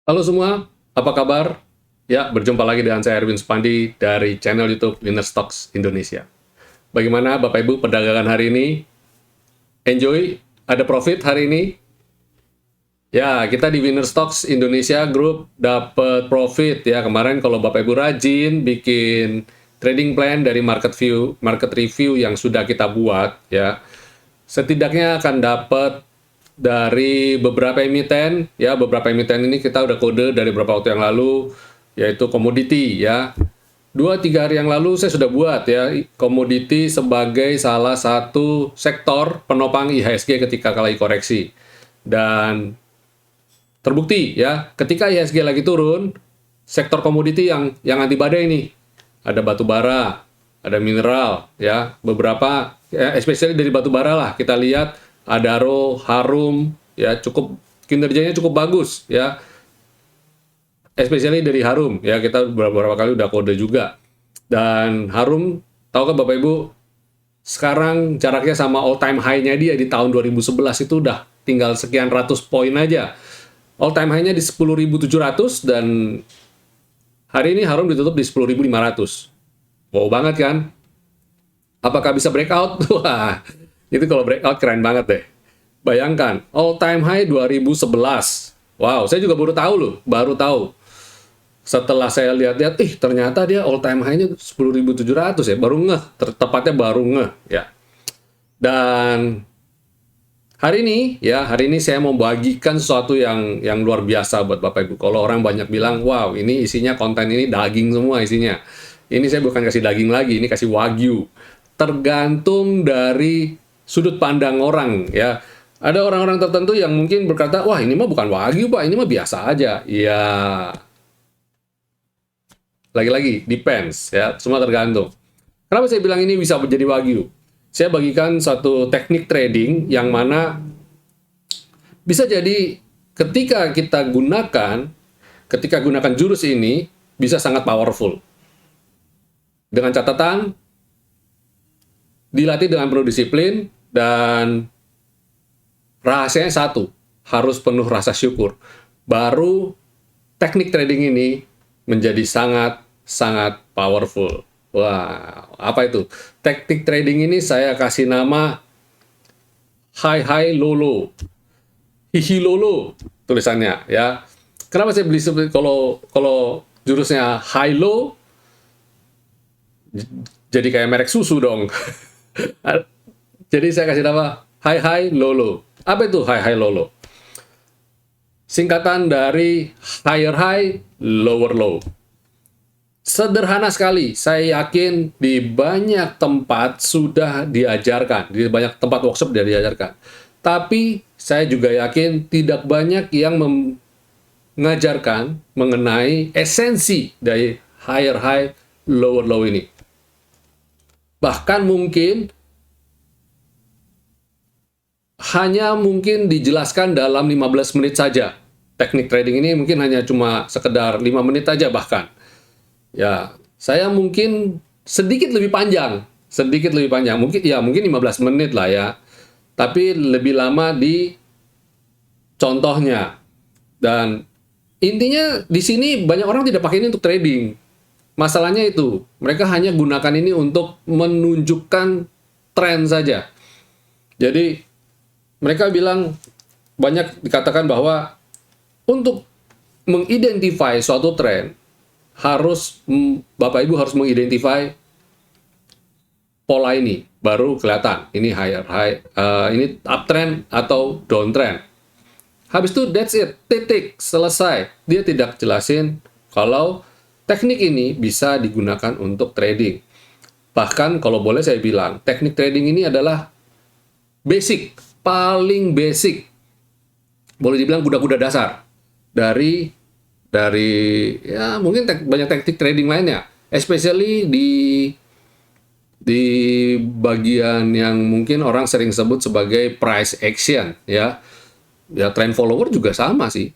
Halo semua, apa kabar? Ya, berjumpa lagi dengan saya Erwin Supandi dari channel YouTube Winner Stocks Indonesia. Bagaimana Bapak Ibu perdagangan hari ini? Enjoy? Ada profit hari ini? Ya, kita di Winner Stocks Indonesia Group dapat profit ya. Kemarin kalau Bapak Ibu rajin bikin trading plan dari market review yang sudah kita buat ya, setidaknya akan dapat dari beberapa emiten ya. Beberapa emiten ini kita udah kode dari beberapa waktu yang lalu, yaitu komoditi ya. 2-3 hari yang lalu saya sudah buat ya komoditi sebagai salah satu sektor penopang IHSG ketika lagi koreksi. Dan terbukti ya, ketika IHSG lagi turun, sektor komoditi yang anti badai nih, ada batu bara, ada mineral ya, beberapa ya, especially dari batu bara lah, kita lihat Adaro, Harum ya, cukup kinerjanya cukup bagus ya, especially dari Harum ya, kita beberapa kali udah kode juga. Dan Harum, tahu kan Bapak Ibu, sekarang jaraknya sama all time high-nya dia di tahun 2011 itu udah tinggal sekian ratus poin aja. All time high-nya di 10.700 dan hari ini Harum ditutup di 10.500. Wow banget kan? Apakah bisa breakout? Wah, itu kalau breakout keren banget deh. Bayangkan, all time high 2011. Wow, saya juga baru tahu loh, baru tahu. Setelah saya lihat-lihat, ternyata dia all time high-nya 10.700 ya, baru ngeh, tepatnya baru ngeh ya. Dan hari ini saya mau bagikan sesuatu yang luar biasa buat Bapak Ibu. Kalau orang banyak bilang, wow, ini isinya konten ini daging semua isinya. Ini saya bukan kasih daging lagi, ini kasih wagyu. Tergantung dari sudut pandang orang ya. Ada orang-orang tertentu yang mungkin berkata, wah ini mah bukan wagyu Pak, ini mah biasa aja. Ya, lagi-lagi depends ya, semua tergantung. Kenapa saya bilang ini bisa menjadi wagyu? Saya bagikan satu teknik trading yang mana bisa jadi ketika kita gunakan jurus ini bisa sangat powerful. Dengan catatan, dilatih dengan penuh disiplin, dan rahasianya satu, harus penuh rasa syukur. Baru teknik trading ini menjadi sangat powerful. Wah, apa itu? Teknik trading ini saya kasih nama high low low. Hihi lolo tulisannya ya. Kenapa saya beli kalau jurusnya high low jadi kayak merek susu dong. Jadi saya kasih nama high low low. Apa itu high low low? Singkatan dari higher high, lower low. Sederhana sekali, saya yakin di banyak tempat sudah diajarkan, di banyak tempat workshop sudah diajarkan. Tapi saya juga yakin tidak banyak yang mengajarkan mengenai esensi dari higher high, lower low ini. Bahkan mungkin hanya dijelaskan dalam 15 menit saja. Teknik trading ini mungkin hanya cuma sekedar 5 menit saja bahkan. Ya, saya mungkin sedikit lebih panjang. Mungkin 15 menit lah ya. Tapi lebih lama di contohnya. Dan intinya di sini banyak orang tidak pakai ini untuk trading. Masalahnya itu, mereka hanya gunakan ini untuk menunjukkan tren saja. Jadi mereka bilang, banyak dikatakan bahwa untuk mengidentify suatu tren, Bapak Ibu harus mengidentify pola ini, baru kelihatan ini higher high, ini uptrend atau downtrend. Habis itu that's it, titik, selesai. Dia tidak jelasin kalau teknik ini bisa digunakan untuk trading. Bahkan kalau boleh saya bilang, teknik trading ini adalah basic, paling basic, boleh dibilang kuda-kuda dasar dari ya mungkin banyak teknik trading lainnya, especially di bagian yang mungkin orang sering sebut sebagai price action ya. Ya trend follower juga sama sih.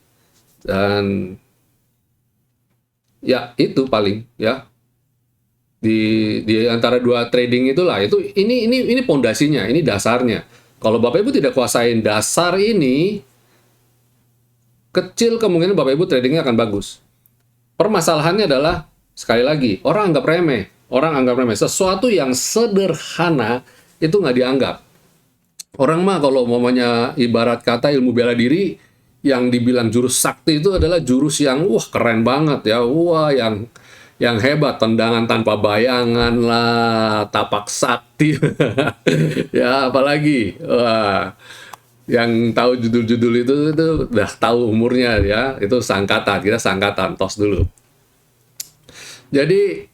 Dan ya itu paling ya di antara dua trading itulah, ini pondasinya, ini dasarnya. Kalau Bapak Ibu tidak kuasain dasar ini, kecil kemungkinan Bapak Ibu tradingnya akan bagus. Permasalahannya adalah, sekali lagi, orang anggap remeh. Orang anggap remeh. Sesuatu yang sederhana itu nggak dianggap. Orang mah kalau umpamanya ibarat kata ilmu bela diri, yang dibilang jurus sakti itu adalah jurus yang wah keren banget ya, wah yang hebat, tendangan tanpa bayangan lah, tapak sakti. Ya apalagi, wah yang tahu judul-judul itu udah tahu umurnya ya, itu sangkatan, kita sangkatan, tos dulu. Jadi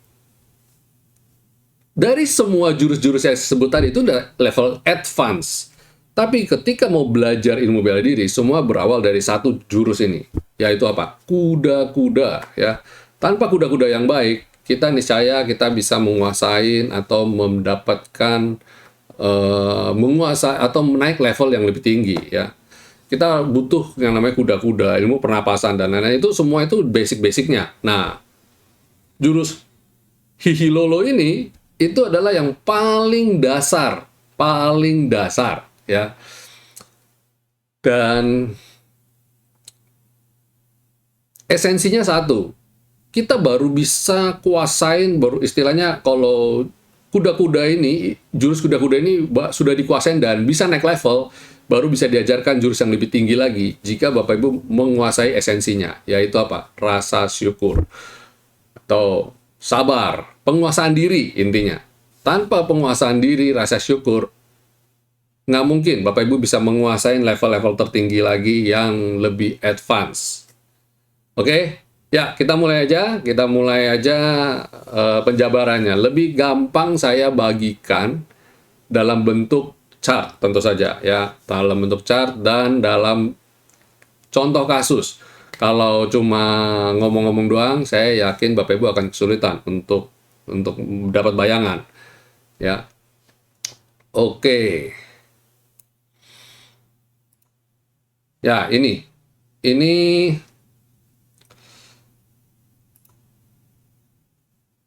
dari semua jurus-jurus yang sebut tadi itu udah level advance. Tapi ketika mau belajar ilmu bela diri, semua berawal dari satu jurus ini, yaitu apa? Kuda-kuda, ya. Tanpa kuda-kuda yang baik, kita niscaya kita bisa menguasai atau mendapatkan menguasai atau menaik level yang lebih tinggi, ya. Kita butuh yang namanya kuda-kuda, ilmu pernapasan dan lain-lain, itu semua itu basic-basicnya. Nah, jurus Hihilolo ini itu adalah yang paling dasar ya. Dan esensinya satu, kita baru bisa kuasain, baru istilahnya kalau kuda-kuda ini, jurus kuda-kuda ini sudah dikuasain dan bisa naik level, baru bisa diajarkan jurus yang lebih tinggi lagi jika Bapak Ibu menguasai esensinya, yaitu apa? Rasa syukur atau sabar, penguasaan diri intinya. Tanpa penguasaan diri, rasa syukur, nggak mungkin Bapak Ibu bisa menguasai level-level tertinggi lagi yang lebih advance. Oke? Ya, kita mulai aja penjabarannya. Lebih gampang saya bagikan dalam bentuk chart, tentu saja ya, dalam bentuk chart dan dalam contoh kasus. Kalau cuma ngomong-ngomong doang, saya yakin Bapak Ibu akan kesulitan untuk dapat bayangan. Ya. Oke. Ya, ini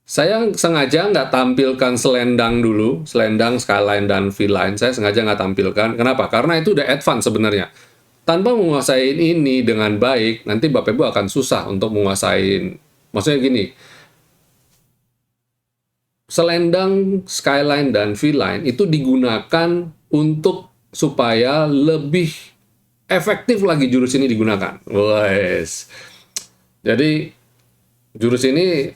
saya sengaja nggak tampilkan selendang dulu, selendang, skyline, dan v-line. Saya sengaja nggak tampilkan. Kenapa? Karena itu udah advance sebenarnya. Tanpa menguasai ini dengan baik, nanti Bapak Ibu akan susah untuk menguasai. Maksudnya gini, selendang, skyline, dan v-line itu digunakan untuk supaya lebih efektif lagi jurus ini digunakan. Wes. Jadi jurus ini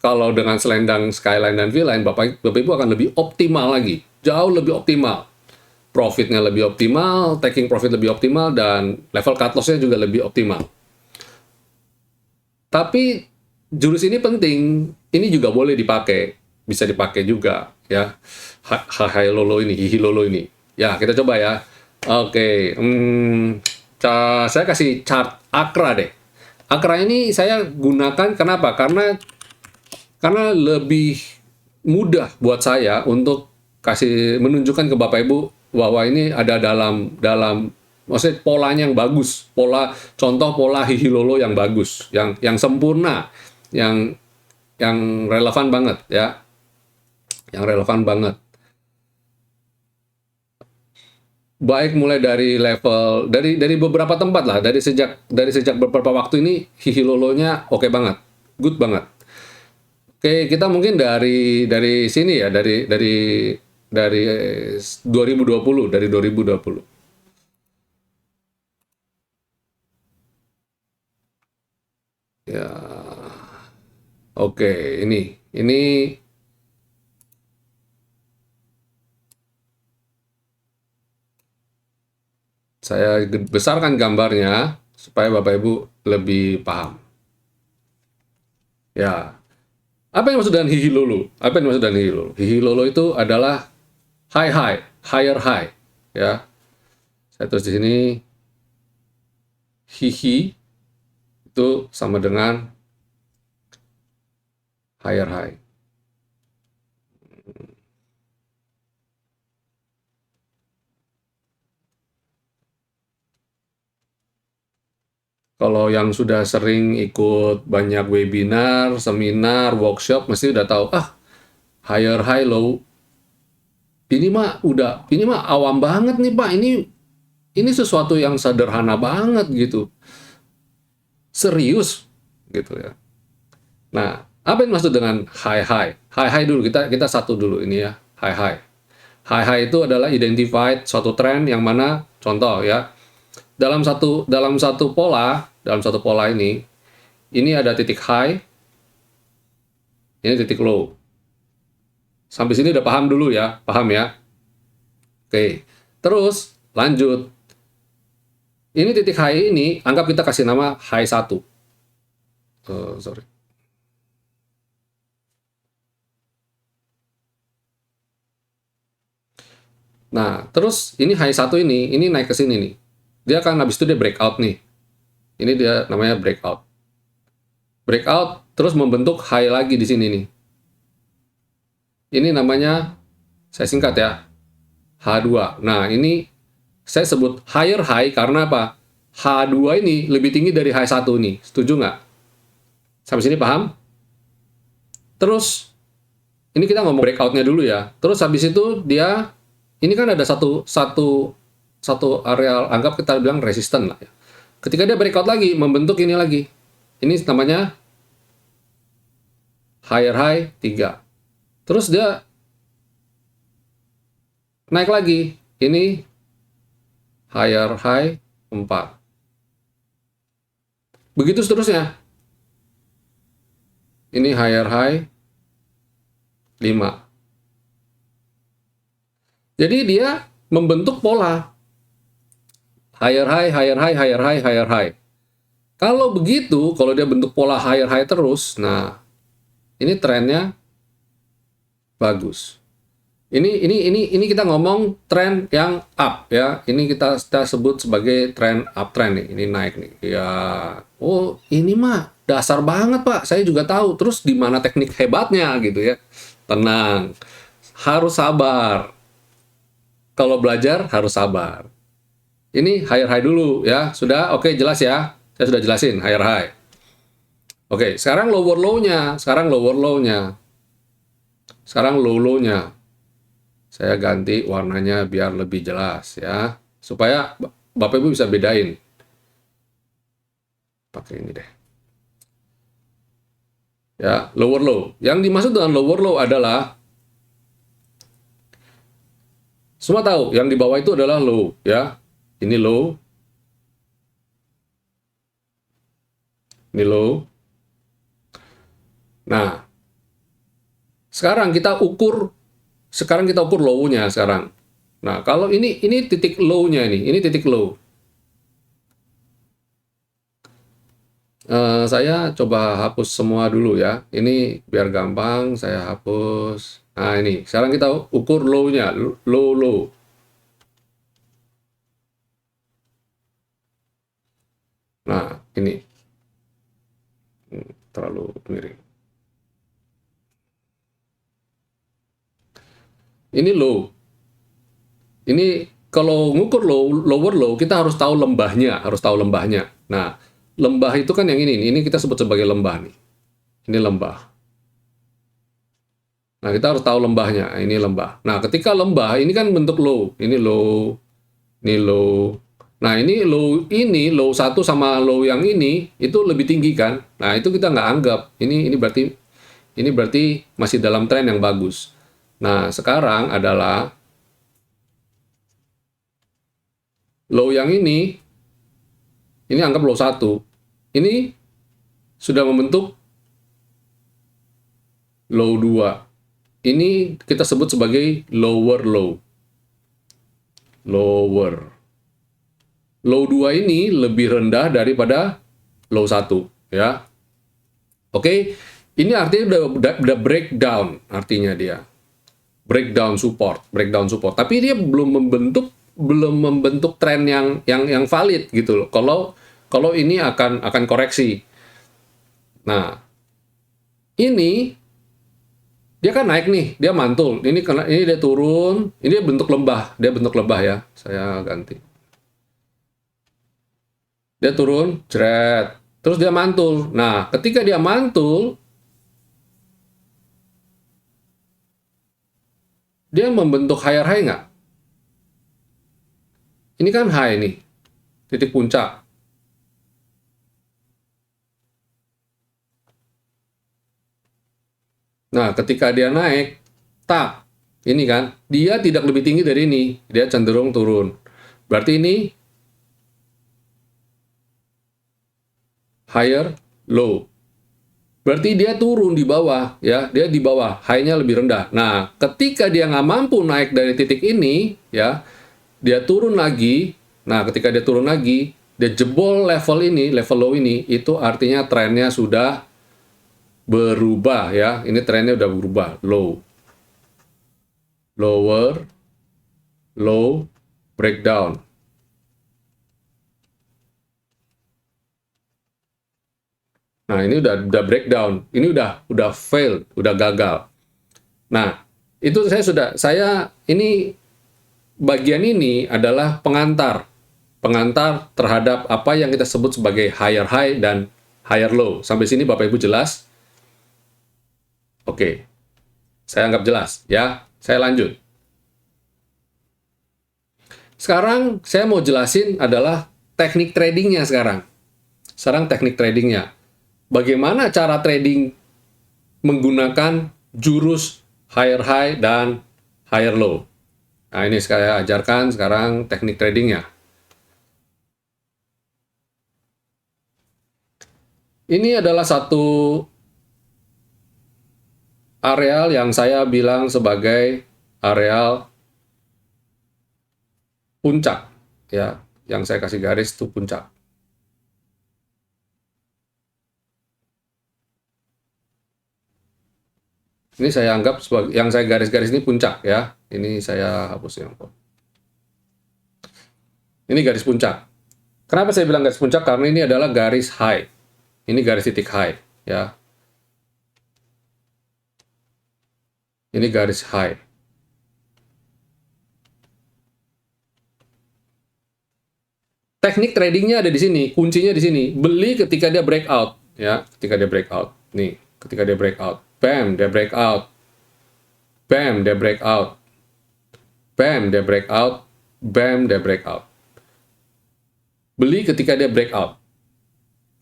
kalau dengan selendang, skyline, dan v-line, Bapak Ibu akan lebih optimal lagi, jauh lebih optimal. Profitnya lebih optimal, taking profit lebih optimal, dan level cut loss-nya juga lebih optimal. Tapi jurus ini penting, ini juga boleh dipakai, bisa dipakai juga ya. Hihilolo ini. Ya, kita coba ya. Oke, saya kasih chart Akra deh. Akra ini saya gunakan kenapa? Karena lebih mudah buat saya untuk menunjukkan ke Bapak Ibu bahwa ini ada dalam maksudnya polanya yang bagus, contoh pola Hihilolo yang bagus, yang sempurna, yang relevan banget ya. Yang relevan banget. Baik mulai dari level dari beberapa tempat lah, dari sejak beberapa waktu ini Hihilolo-nya oke banget, good banget. Oke, kita mungkin dari sini ya, dari 2020, dari 2020. Ya. Oke, ini saya besarkan gambarnya supaya Bapak Ibu lebih paham. Ya. Apa yang maksud dengan Hihilolo? Hihilolo itu adalah higher high, ya. Saya tulis di sini hihi itu sama dengan higher high. Kalau yang sudah sering ikut banyak webinar, seminar, workshop, mesti udah tahu, higher high low. Ini mah awam banget nih Pak. Ini sesuatu yang sederhana banget gitu. Serius gitu ya. Nah, apa yang maksud dengan high high? High high dulu, kita satu dulu ini ya, high high. High high itu adalah identified suatu tren yang mana, contoh ya, dalam satu pola ini ada titik high, ini titik low. Sampai sini udah paham dulu ya, paham ya? Oke, terus lanjut. Ini titik high ini, anggap kita kasih nama high 1. Sorry. Nah, terus ini high 1 ini naik ke sini nih. Dia akan habis itu dia breakout nih. Ini dia namanya breakout. Breakout terus membentuk high lagi di sini nih. Ini namanya, saya singkat ya, H2. Nah, ini saya sebut higher high karena apa? H2 ini lebih tinggi dari H1 nih. Setuju nggak? Sampai sini paham? Terus, ini kita ngomong breakout-nya dulu ya. Terus habis itu dia, ini kan ada satu areal, anggap kita bilang resisten lah ya. Ketika dia breakout lagi, membentuk ini lagi. Ini namanya higher high 3. Terus dia naik lagi. Ini higher high 4. Begitu seterusnya. Ini higher high 5. Jadi dia membentuk pola. Higher high, higher high, higher high, higher high. Kalau begitu, kalau dia bentuk pola higher high terus, nah ini trennya bagus. Ini kita ngomong tren yang up ya. Ini kita sebut sebagai tren uptrend nih. Ini naik nih. Ya, oh ini mah dasar banget Pak. Saya juga tahu. Terus di mana teknik hebatnya gitu ya? Tenang, harus sabar. Kalau belajar harus sabar. Ini higher high dulu ya. Sudah, oke jelas ya. Saya sudah jelasin higher high. Oke, sekarang lower low-nya. Sekarang lower low-nya. Sekarang low low-nya. Saya ganti warnanya biar lebih jelas ya. Supaya Bapak Ibu bisa bedain. Pakai ini deh. Ya, lower low. Yang dimaksud dengan lower low adalah semua tahu, yang di bawah itu adalah low ya. Ini low. Ini low. Nah, sekarang kita ukur low-nya sekarang. Nah, kalau ini titik low-nya ini titik low. Saya coba hapus semua dulu ya. Ini biar gampang, saya hapus. Nah, ini. Sekarang kita ukur low-nya, low. Nah, ini. Terlalu miring. Ini low. Ini kalau ngukur lower low, kita harus tahu lembahnya, Nah, lembah itu kan yang ini kita sebut sebagai lembah nih. Ini lembah. Nah, kita harus tahu lembahnya. Ini lembah. Nah, ketika lembah, ini kan bentuk low. Ini low. Ini low. Nah, ini low 1 sama low yang ini, itu lebih tinggi kan? Nah, itu kita nggak anggap. Ini berarti masih dalam tren yang bagus. Nah, sekarang adalah low yang ini anggap low 1. Ini sudah membentuk low 2. Ini kita sebut sebagai lower low. Lower. Low 2 ini lebih rendah daripada low 1, ya. Oke, ini artinya udah breakdown artinya dia. Breakdown support. Tapi dia belum membentuk tren yang valid gitu loh. Kalau ini akan koreksi. Nah, ini dia kan naik nih, dia mantul. Ini dia turun, ini dia bentuk lembah ya. Saya ganti. Dia turun, jret. Terus dia mantul. Nah, ketika dia mantul, dia membentuk higher high nggak? Ini kan high nih, titik puncak. Nah, ketika dia naik, tak, ini kan, dia tidak lebih tinggi dari ini, dia cenderung turun. Berarti ini higher, low. Berarti dia turun di bawah, ya, dia di bawah, high-nya lebih rendah. Nah, ketika dia nggak mampu naik dari titik ini, ya, dia turun lagi. Nah, ketika dia turun lagi, dia jebol level ini, level low ini, itu artinya trennya sudah berubah, ya. Ini trennya udah berubah, low, lower, low, breakdown. Nah, ini udah breakdown, ini udah fail, udah gagal. Nah, itu saya ini bagian ini adalah pengantar terhadap apa yang kita sebut sebagai higher high dan higher low. Sampai sini Bapak Ibu jelas? Oke, saya anggap jelas ya. Saya lanjut. Sekarang saya mau jelasin adalah teknik tradingnya sekarang. Sekarang teknik tradingnya. Bagaimana cara trading menggunakan jurus higher high dan higher low. Nah, ini saya ajarkan sekarang teknik tradingnya. Ini adalah satu areal yang saya bilang sebagai areal puncak, ya. Yang saya kasih garis itu puncak. Ini saya anggap sebagai yang saya garis-garis ini puncak, ya. Ini saya hapus yang ini garis puncak. Kenapa saya bilang garis puncak? Karena ini adalah garis high. Ini garis titik high, ya. Ini garis high. Teknik tradingnya ada di sini, kuncinya di sini. Beli ketika dia breakout, ya. Ketika dia breakout, nih. Ketika dia breakout, bam, dia breakout, bam, dia breakout, bam, dia breakout, bam, dia breakout. Beli ketika dia breakout.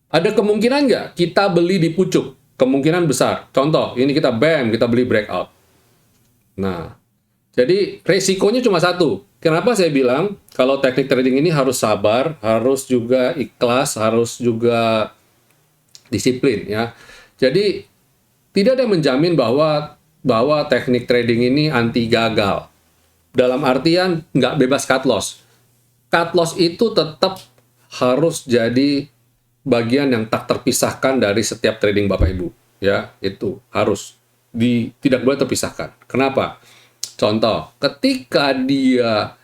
Ada kemungkinan nggak kita beli di pucuk? Kemungkinan besar. Contoh, ini kita bam, kita beli breakout. Nah, jadi resikonya cuma satu. Kenapa saya bilang kalau teknik trading ini harus sabar, harus juga ikhlas, harus juga disiplin, ya. Jadi tidak ada yang menjamin bahwa teknik trading ini anti gagal. Dalam artian nggak bebas cut loss. Cut loss itu tetap harus jadi bagian yang tak terpisahkan dari setiap trading Bapak Ibu, ya. Itu harus tidak boleh terpisahkan. Kenapa? Contoh, ketika dia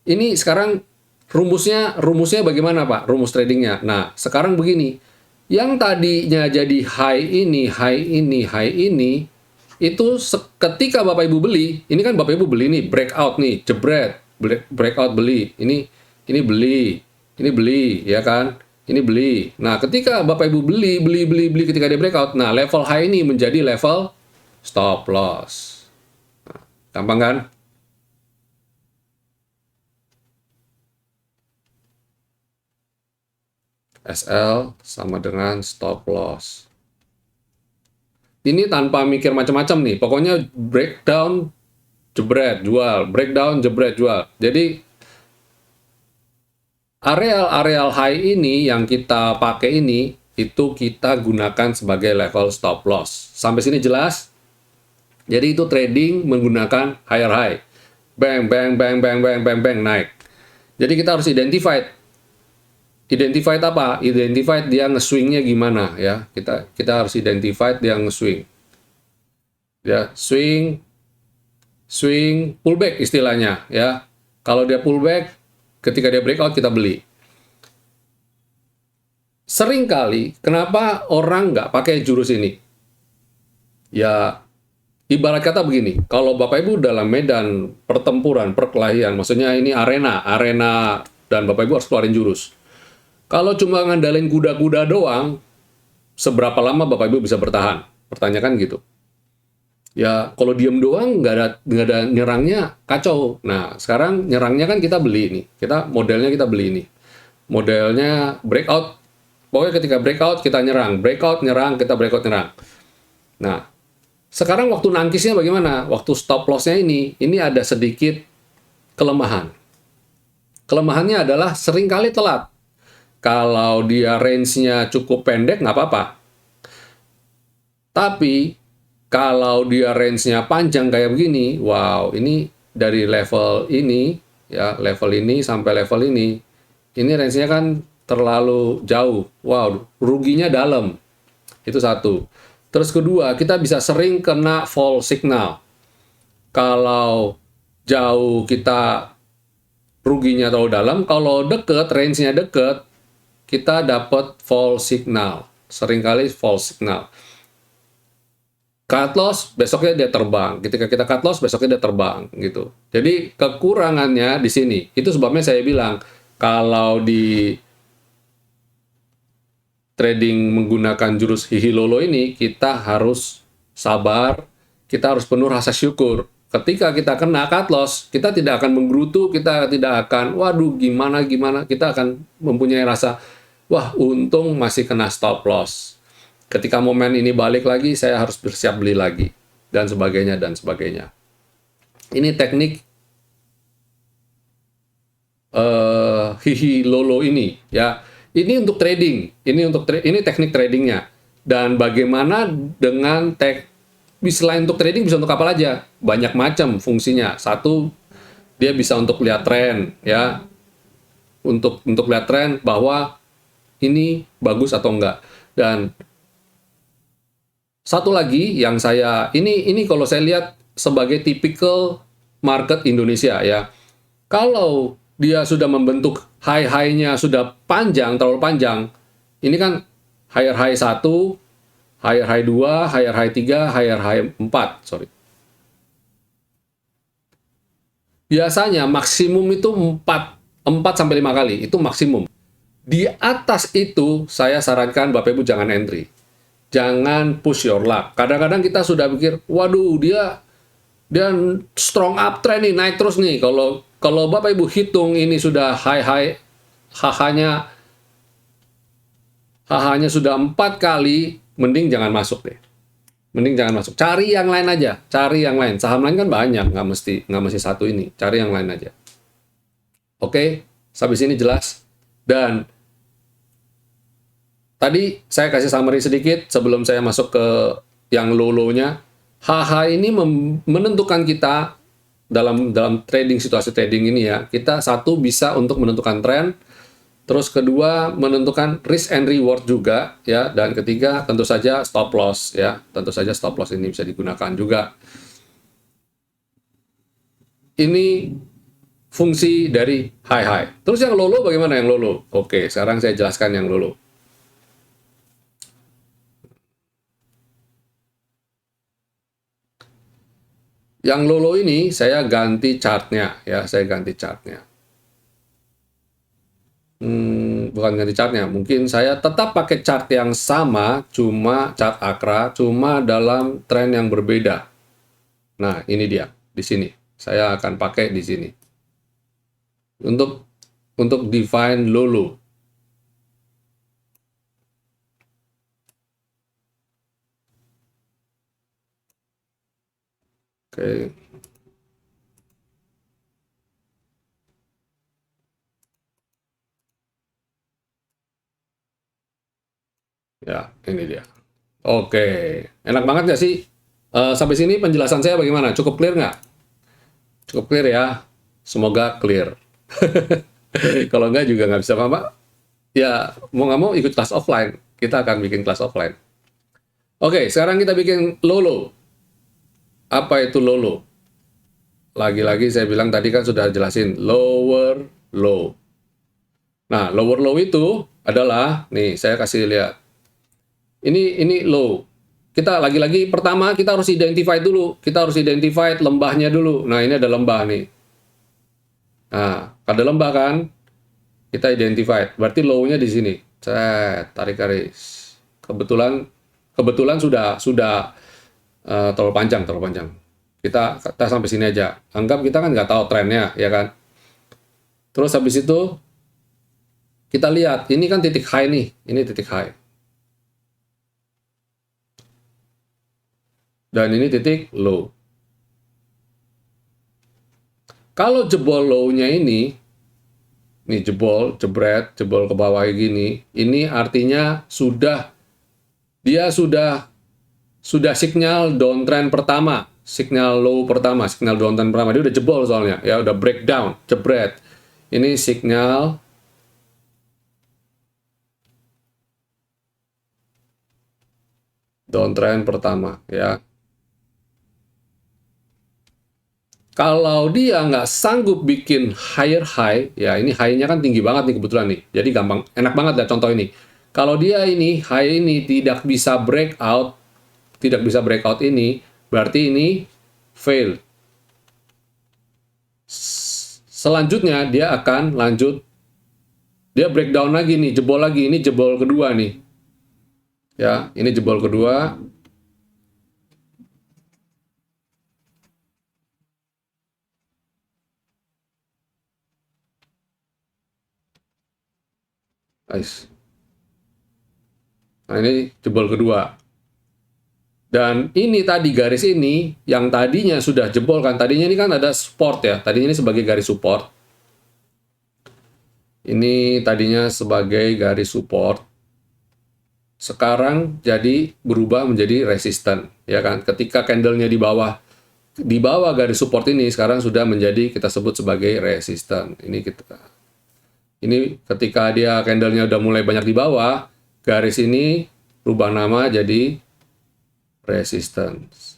ini sekarang rumusnya bagaimana, Pak? Rumus tradingnya. Nah, sekarang begini. Yang tadinya jadi high ini, itu ketika Bapak Ibu beli, ini kan Bapak Ibu beli nih, breakout nih, jebret, breakout beli, ini beli, ya kan? Ini beli. Nah, ketika Bapak Ibu beli ketika dia breakout, nah level high ini menjadi level stop loss. Nah, gampang kan? SL sama dengan stop loss. Ini tanpa mikir macam-macam nih. Pokoknya breakdown, jebret, jual. Breakdown, jebret, jual. Jadi areal high ini yang kita pakai ini, itu kita gunakan sebagai level stop loss. Sampai sini jelas? Jadi itu trading menggunakan higher high. Bang, bang, bang, bang, bang, bang, bang, naik. Jadi kita harus identify apa? Identify dia nge-swingnya gimana, ya. Kita harus identify dia nge-swing. Ya, swing, pullback istilahnya, ya. Kalau dia pullback, ketika dia breakout kita beli. Seringkali, kenapa orang nggak pakai jurus ini? Ya, ibarat kata begini, kalau Bapak Ibu dalam medan pertempuran, perkelahian, maksudnya ini arena, dan Bapak Ibu harus keluarin jurus. Kalau cuma ngandalin kuda-kuda doang, seberapa lama Bapak Ibu bisa bertahan? Pertanyakan gitu. Ya, kalau diem doang, nggak ada nyerangnya, kacau. Nah, sekarang nyerangnya kan kita beli nih. Modelnya kita beli nih. Modelnya breakout. Pokoknya ketika breakout, kita nyerang. Breakout, nyerang, kita breakout, nyerang. Nah, Sekarang waktu nangkisnya bagaimana? Waktu stop loss-nya ini ada sedikit kelemahan. Kelemahannya adalah seringkali telat. Kalau dia range-nya cukup pendek, nggak apa-apa. Tapi, kalau dia range-nya panjang kayak begini, wow, ini dari level ini, ya, level ini sampai level ini range-nya kan terlalu jauh. Wow, ruginya dalam. Itu satu. Terus kedua, kita bisa sering kena fall signal. Kalau jauh kita ruginya terlalu dalam, kalau deket, range-nya deket, kita dapat fall signal. Seringkali fall signal. Cut loss, besoknya dia terbang. Ketika kita cut loss, besoknya dia terbang, gitu. Jadi, kekurangannya di sini. Itu sebabnya saya bilang, kalau di trading menggunakan jurus hihilolo ini, kita harus sabar, kita harus penuh rasa syukur. Ketika kita kena cut loss, kita tidak akan menggerutu, kita tidak akan, waduh, gimana, kita akan mempunyai rasa, wah, untung masih kena stop loss. Ketika momen ini balik lagi, saya harus bersiap beli lagi, dan sebagainya, dan sebagainya. Ini teknik hihilolo ini, ya. Ini untuk trading, ini teknik tradingnya. Dan bagaimana dengan selain untuk trading, bisa untuk apa aja? Banyak macam fungsinya. Satu, dia bisa untuk lihat tren, ya. Untuk lihat tren bahwa ini bagus atau enggak. Dan satu lagi yang ini kalau saya lihat sebagai typical market Indonesia, ya. Kalau dia sudah membentuk high-high-nya sudah panjang, terlalu panjang, ini kan higher high 1, higher high 2, higher high 3, higher high 4, sorry. Biasanya maksimum itu 4 sampai 5 kali, itu maksimum. Di atas itu, saya sarankan Bapak Ibu jangan entry. Jangan push your luck. Kadang-kadang kita sudah pikir, waduh, dia strong uptrend nih, naik terus nih. Kalau Bapak Ibu hitung ini sudah high-high, HH-nya sudah 4 kali, mending jangan masuk deh. Mending jangan masuk. Cari yang lain aja. Cari yang lain. Saham lain kan banyak, nggak mesti satu ini. Cari yang lain aja. Oke, sampai sini jelas. Dan tadi saya kasih summary sedikit sebelum saya masuk ke yang low-low-nya. HH ini menentukan kita dalam trading, situasi trading ini, ya. Kita satu bisa untuk menentukan tren, terus kedua menentukan risk and reward juga, ya. Dan ketiga tentu saja stop loss, ya. Tentu saja stop loss ini bisa digunakan juga. Ini fungsi dari high. Terus yang low-low bagaimana yang low-low? Oke, sekarang saya jelaskan yang low-low. Yang low-low ini saya ganti chartnya, ya. Saya ganti chartnya. Bukan ganti chartnya, mungkin saya tetap pakai chart yang sama, cuma chart Akra, cuma dalam tren yang berbeda. Nah, ini dia, di sini. Saya akan pakai di sini. Untuk define low-low. Oke. Ya, ini dia. Oke, enak banget nggak sih? Sampai sini penjelasan saya bagaimana? Cukup clear nggak? Cukup clear ya? Semoga clear. Kalau nggak juga nggak bisa apa-apa. Ya, mau nggak mau ikut kelas offline. Kita akan bikin kelas offline. Oke, sekarang kita bikin low-low. Apa itu low-low? Lagi-lagi saya bilang tadi kan sudah jelasin lower low. Nah, lower low itu adalah, nih saya kasih lihat. Ini low. Kita lagi-lagi pertama kita harus identify dulu. Kita harus identify lembahnya dulu. Nah, ini ada lembah nih. Nah, ada lembah kan? Kita identify. Berarti low-nya di sini. Tarik garis. Kebetulan sudah terlalu panjang. Kita sampai sini aja. Anggap kita kan nggak tahu trennya, ya kan? Terus habis itu kita lihat, ini kan titik high nih. Ini titik high. Dan ini titik low. Kalau jebol low-nya ini jebol, jebret, jebol ke bawah gini, ini artinya dia sudah signal downtrend pertama, signal low pertama, signal downtrend pertama. Dia udah jebol soalnya, ya udah breakdown, jebret. Ini signal downtrend pertama, ya. Kalau dia nggak sanggup bikin higher high, ya ini high-nya kan tinggi banget nih kebetulan nih. Jadi gampang, enak banget ya contoh ini. Kalau dia ini, high ini tidak bisa breakout ini, berarti ini fail. Selanjutnya dia akan lanjut, dia breakdown lagi nih, jebol lagi, ini jebol kedua nih. Ya, ini jebol kedua. Nice. Nah, ini jebol kedua. Dan ini tadi garis ini, yang tadinya sudah jebol kan, tadinya ini kan ada support ya, tadinya ini sebagai garis support. Ini tadinya sebagai garis support. Sekarang jadi berubah menjadi resisten, ya kan? Ketika candlenya di bawah garis support ini, sekarang sudah menjadi kita sebut sebagai resisten. Ini ketika dia candlenya udah mulai banyak di bawah, garis ini rubah nama jadi resistance.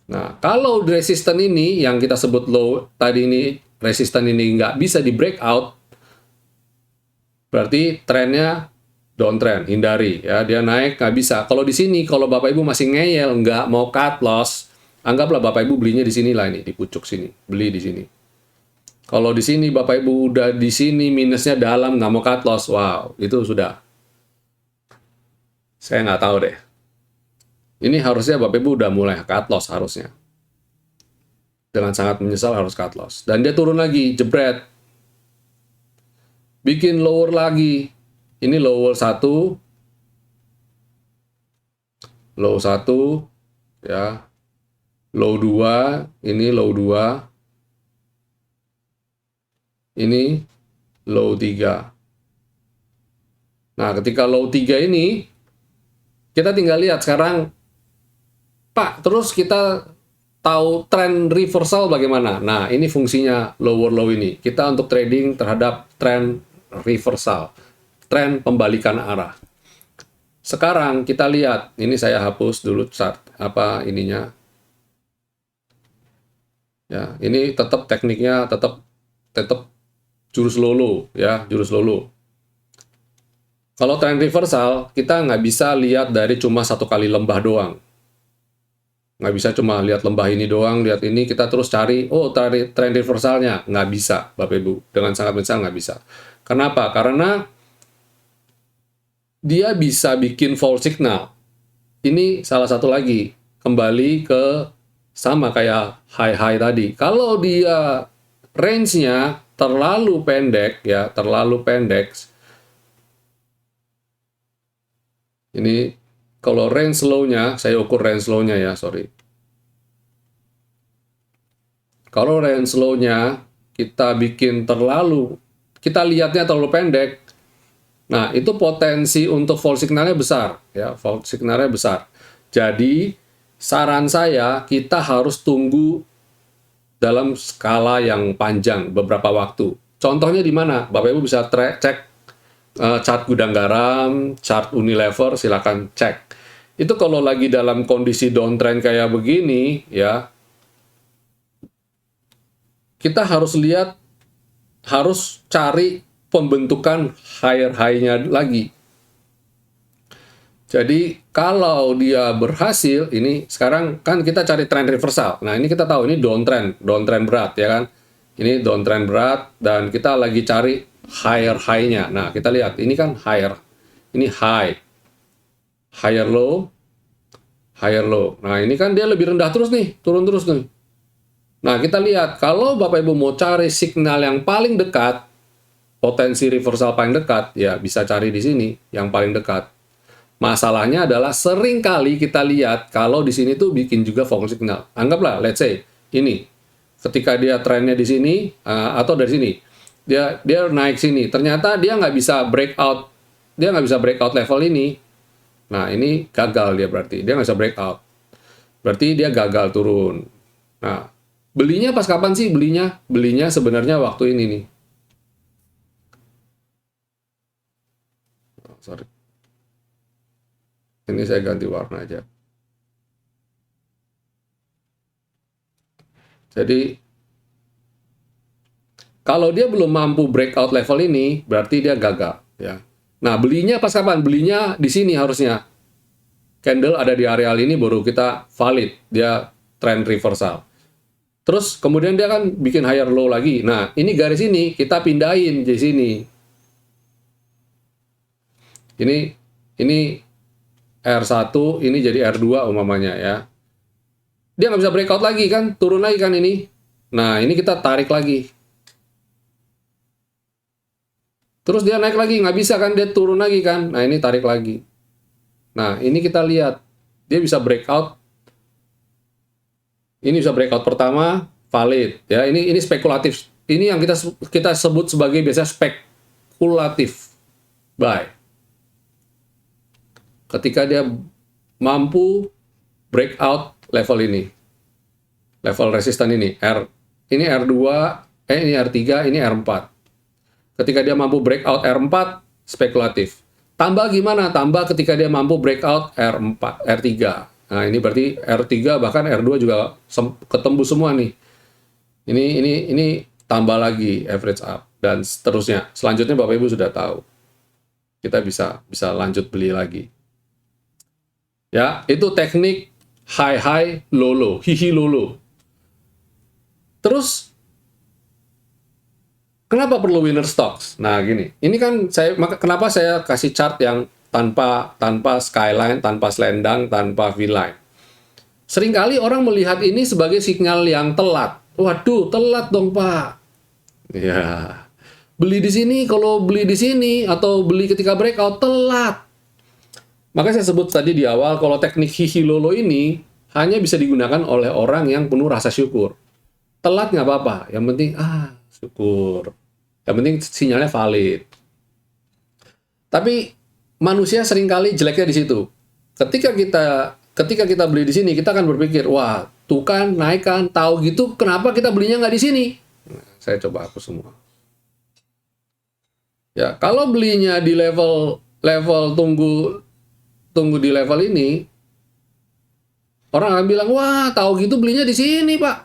Nah, kalau resisten ini yang kita sebut low tadi ini, resisten ini nggak bisa di breakout, berarti trennya downtrend, hindari ya. Dia naik nggak bisa. Kalau di sini, kalau Bapak Ibu masih ngeyel nggak mau cut loss, anggaplah Bapak Ibu belinya di sini lah, ini di pucuk sini, beli di sini. Kalau di sini Bapak Ibu udah di sini minusnya dalam, nggak mau cut loss, wow, itu sudah. Saya nggak tahu deh. Ini harusnya Bapak Ibu udah mulai cut loss harusnya. Dengan sangat menyesal harus cut loss. Dan dia turun lagi, jebret. Bikin lower lagi. Ini lower 1. Low 1. Ya. Low 2. Ini low 2. Ini low 3. Nah, ketika low 3 ini, kita tinggal lihat sekarang, Pak, terus kita tahu tren reversal bagaimana? Nah, ini fungsinya lower low ini. Kita untuk trading terhadap tren reversal, tren pembalikan arah. Sekarang kita lihat, ini saya hapus dulu chart ininya. Ya, ini tetap tekniknya tetap jurus lolo ya, jurus lolo. Kalau tren reversal, kita nggak bisa lihat dari cuma satu kali lembah doang. Nggak bisa cuma lihat lembah ini doang, lihat ini, kita terus cari, oh tren reversalnya. Nggak bisa, Bapak Ibu. Dengan sangat besar nggak bisa. Kenapa? Karena dia bisa bikin false signal. Ini salah satu lagi. Kembali ke sama kayak high-high tadi. Kalau dia range-nya terlalu pendek, ya, terlalu pendek. Ini kalau range low-nya, saya ukur range low-nya ya, sorry. Kalau range low-nya kita bikin kita lihatnya terlalu pendek, nah itu potensi untuk false signalnya besar, ya, false signalnya besar. Jadi saran saya kita harus tunggu dalam skala yang panjang beberapa waktu. Contohnya di mana? Bapak Ibu bisa cek chart gudang garam, chart Unilever, silakan cek. Itu kalau lagi dalam kondisi downtrend kayak begini, ya, kita harus lihat, harus cari pembentukan higher high-nya lagi. Jadi kalau dia berhasil, ini sekarang kan kita cari trend reversal. Nah, ini kita tahu ini downtrend berat ya kan. Ini downtrend berat dan kita lagi cari higher high-nya. Nah, kita lihat ini kan higher. Ini high. Higher low. Higher low. Nah, ini kan dia lebih rendah terus nih, turun terus nih. Nah, kita lihat kalau Bapak Ibu mau cari signal yang paling dekat, potensi reversal paling dekat, ya bisa cari di sini yang paling dekat. Masalahnya adalah sering kali kita lihat kalau di sini tuh bikin juga falling signal. Anggaplah, let's say ini, ketika dia trennya di sini atau dari sini, dia naik sini, ternyata dia nggak bisa breakout, level ini. Nah, ini gagal dia berarti, dia nggak bisa breakout. Berarti dia gagal turun. Nah, belinya pas kapan sih belinya? Belinya sebenarnya waktu ini nih. Oh, sorry. Ini saya ganti warna aja. Jadi, kalau dia belum mampu breakout level ini, berarti dia gagal. Ya. Nah, belinya pas kapan? Belinya di sini harusnya. Candle ada di areal ini baru kita valid. Dia trend reversal. Terus kemudian dia kan bikin higher low lagi. Nah, ini garis ini kita pindahin di sini. Ini R1, ini jadi R2 umpamanya ya. Dia nggak bisa breakout lagi kan, turun lagi kan ini. Nah, ini kita tarik lagi. Terus dia naik lagi, nggak bisa kan, dia turun lagi kan. Nah, ini tarik lagi. Nah, ini kita lihat. Dia bisa breakout. Ini bisa breakout pertama, valid. Ya, ini spekulatif. Ini yang kita sebut sebagai biasa spekulatif buy. Ketika dia mampu breakout level ini. Level resisten ini. Ini R2, ini R3, ini R4. Ketika dia mampu breakout R4, spekulatif. Tambah gimana? Tambah ketika dia mampu breakout R4, R3. Nah, ini berarti R3 bahkan R2 juga ketembus semua nih. Ini tambah lagi average up dan seterusnya. Selanjutnya Bapak Ibu sudah tahu. Kita bisa lanjut beli lagi. Ya, itu teknik high low low, hihi low low. Terus kenapa perlu winner stocks? Nah, gini. Ini kan kenapa saya kasih chart yang tanpa skyline, tanpa selendang, tanpa V-line. Seringkali orang melihat ini sebagai sinyal yang telat. Waduh, telat dong, Pak. Ya. Beli di sini, kalau beli di sini atau beli ketika breakout telat. Maka saya sebut tadi di awal kalau teknik hihi lolo ini hanya bisa digunakan oleh orang yang penuh rasa syukur. Telat nggak apa-apa, yang penting syukur. Yang penting sinyalnya valid. Tapi manusia seringkali jeleknya di situ. Ketika kita beli di sini, kita akan berpikir, wah, tuh kan naik kan, tahu gitu, kenapa kita belinya nggak di sini? Nah, saya coba hapus semua. Ya, kalau belinya di level tunggu di level ini, orang akan bilang, wah, tahu gitu belinya di sini, Pak.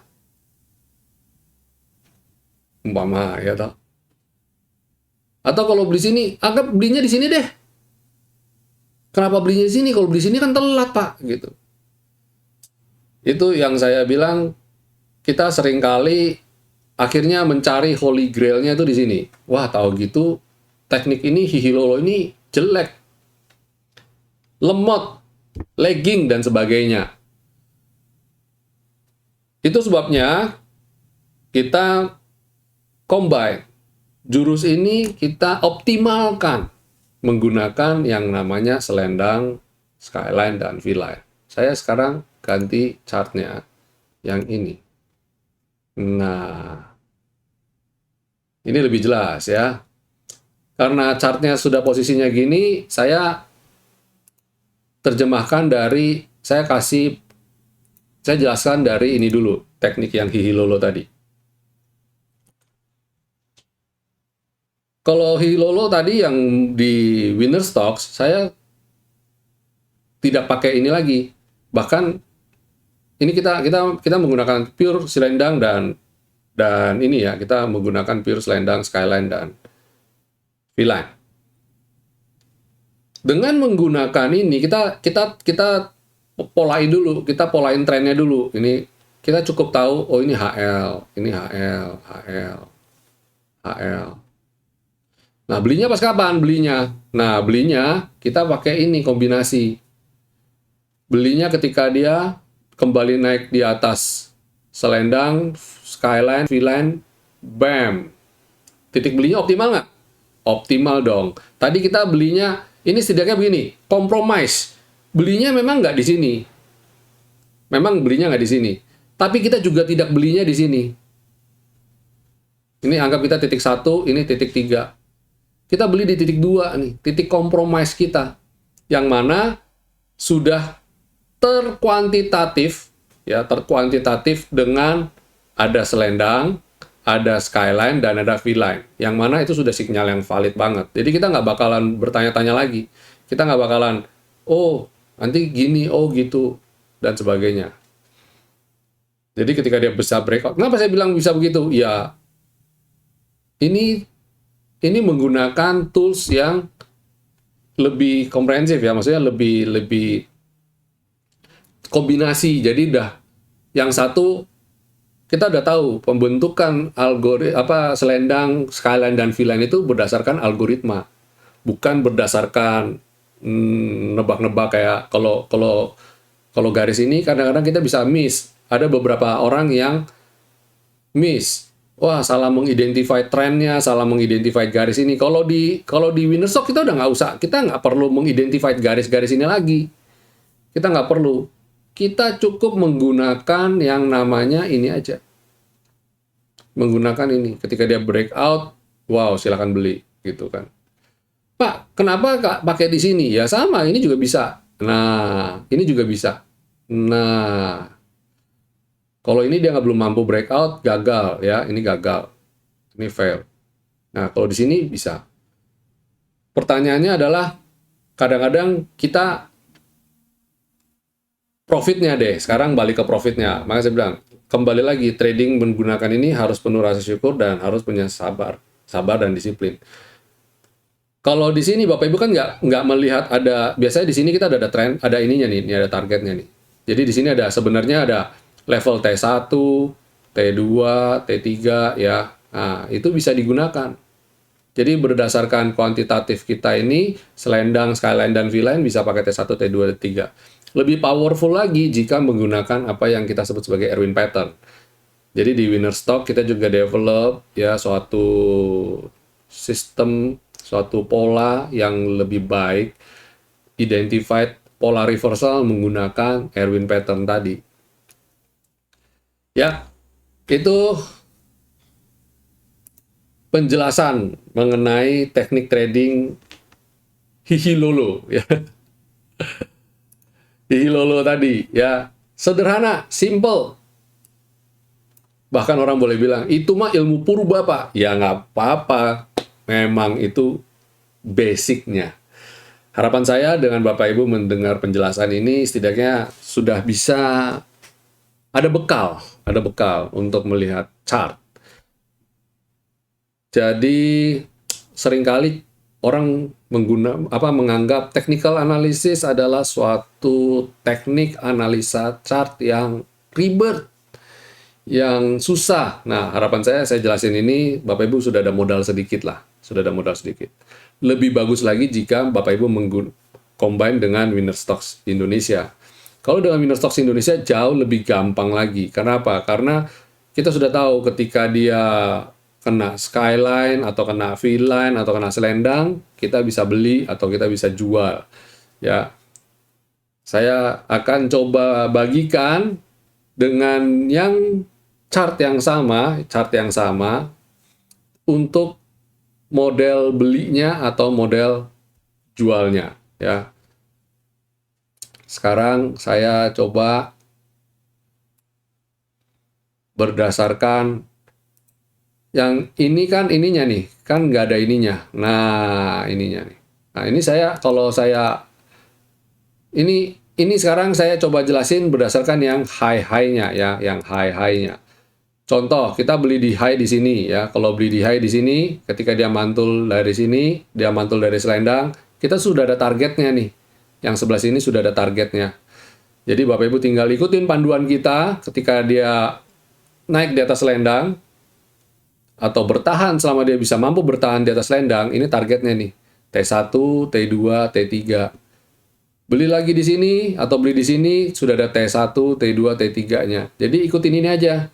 Umpama ya toh. Atau kalau beli sini, anggap belinya di sini deh. Kenapa belinya di sini? Kalau beli sini kan telat, Pak, gitu. Itu yang saya bilang, kita seringkali akhirnya mencari holy grail-nya itu di sini. Wah, tahu gitu, teknik ini, hihilolo ini jelek. Lemot, lagging, dan sebagainya. Itu sebabnya kita combine. Jurus ini kita optimalkan menggunakan yang namanya selendang, skyline, dan V-line. Saya sekarang ganti chartnya yang ini. Nah, ini lebih jelas ya. Karena chartnya sudah posisinya gini, saya terjemahkan dari, saya jelaskan dari ini dulu, teknik yang hihilolo tadi. Kalau hihilolo tadi yang di winner stocks, saya tidak pakai ini lagi. Bahkan ini kita menggunakan pure selendang dan ini ya, kita menggunakan pure selendang, skyline, dan V-line. Dengan menggunakan ini kita polain dulu, kita polain trennya dulu. Ini kita cukup tahu, oh ini HL, ini HL. Nah, belinya pas kapan? Nah, belinya kita pakai ini kombinasi. Belinya ketika dia kembali naik di atas selendang, skyline, V-line, bam. Titik belinya optimal nggak? optimal dong. Tadi kita belinya, ini setidaknya begini, compromise. Belinya memang nggak di sini. Memang belinya nggak di sini. Tapi kita juga tidak belinya di sini. Ini anggap kita titik 1, ini titik 3. Kita beli di titik 2 nih, titik compromise kita. Yang mana sudah terkuantitatif, ya, terkuantitatif dengan ada selendang, ada skyline, dan ada V-line. Yang mana itu sudah sinyal yang valid banget. Jadi kita nggak bakalan bertanya-tanya lagi. Kita nggak bakalan, oh, nanti gini, oh gitu, dan sebagainya. Jadi ketika dia bisa breakout, kenapa saya bilang bisa begitu? Ya, ini menggunakan tools yang lebih komprehensif ya, maksudnya lebih kombinasi. Jadi yang satu kita udah tahu pembentukan selendang, skyline, dan V-line itu berdasarkan algoritma, bukan berdasarkan nebak-nebak kayak kalau garis ini kadang-kadang kita bisa miss. Ada beberapa orang yang miss. Wah, salah mengidentify trennya, salah mengidentify garis ini. Kalau di winner stock kita udah nggak usah, kita nggak perlu mengidentify garis-garis ini lagi. Kita nggak perlu. Kita cukup menggunakan yang namanya ini aja. Menggunakan ini. Ketika dia breakout, wow, silakan beli, gitu kan. Pak, kenapa Kak pakai di sini? Ya sama, ini juga bisa. Nah, ini juga bisa. Nah, kalau ini dia belum mampu breakout, gagal ya. Ini gagal. Ini fail. Nah, kalau di sini bisa. Pertanyaannya adalah, kadang-kadang kita profitnya deh. Sekarang balik ke profitnya. Makanya saya bilang, kembali lagi, trading menggunakan ini harus penuh rasa syukur dan harus punya sabar dan disiplin. Kalau di sini Bapak Ibu kan nggak melihat ada, biasanya di sini kita ada tren, ada ininya nih, ini ada targetnya nih. Jadi di sini sebenarnya ada level T1, T2, T3 ya. Nah, itu bisa digunakan. Jadi berdasarkan kuantitatif kita ini, selendang, skyline, dan V-line bisa pakai T1, T2, T3. Lebih powerful lagi jika menggunakan apa yang kita sebut sebagai Erwin pattern. Jadi di winner stock kita juga develop ya suatu sistem, suatu pola yang lebih baik, identified pola reversal menggunakan Erwin pattern tadi. Ya, itu penjelasan mengenai teknik trading hihilolo ya. Hihilolo tadi ya, sederhana, simple. Bahkan orang boleh bilang itu mah ilmu purba Pak. Ya nggak apa-apa, memang itu basicnya. Harapan saya dengan Bapak Ibu mendengar penjelasan ini setidaknya sudah bisa ada bekal untuk melihat chart. Jadi seringkali orang menganggap technical analysis adalah suatu teknik analisa chart yang ribet, yang susah. Nah, harapan saya jelasin ini, Bapak Ibu sudah ada modal sedikit lah. Sudah ada modal sedikit. Lebih bagus lagi jika Bapak Ibu combine dengan Winner Stocks Indonesia. Kalau dengan Winner Stocks Indonesia jauh lebih gampang lagi. Karena apa? Karena kita sudah tahu ketika dia kena skyline, atau kena V-line, atau kena selendang, kita bisa beli atau kita bisa jual. Ya, saya akan coba bagikan dengan yang chart yang sama untuk model belinya atau model jualnya. Ya, sekarang saya coba berdasarkan yang ini kan ininya nih, kan nggak ada ininya. Nah, ininya nih. Nah, ini ini sekarang saya coba jelasin berdasarkan yang high-nya ya, yang high-nya. Contoh, kita beli di high di sini ya. Kalau beli di high di sini, ketika dia mantul dari sini, dia mantul dari selendang, kita sudah ada targetnya nih. Yang sebelah sini sudah ada targetnya. Jadi Bapak Ibu tinggal ikutin panduan kita ketika dia naik di atas selendang, atau bertahan selama dia bisa mampu bertahan di atas selendang, ini targetnya nih. T1, T2, T3. Beli lagi di sini, atau beli di sini, sudah ada T1, T2, T3-nya. Jadi ikutin ini aja.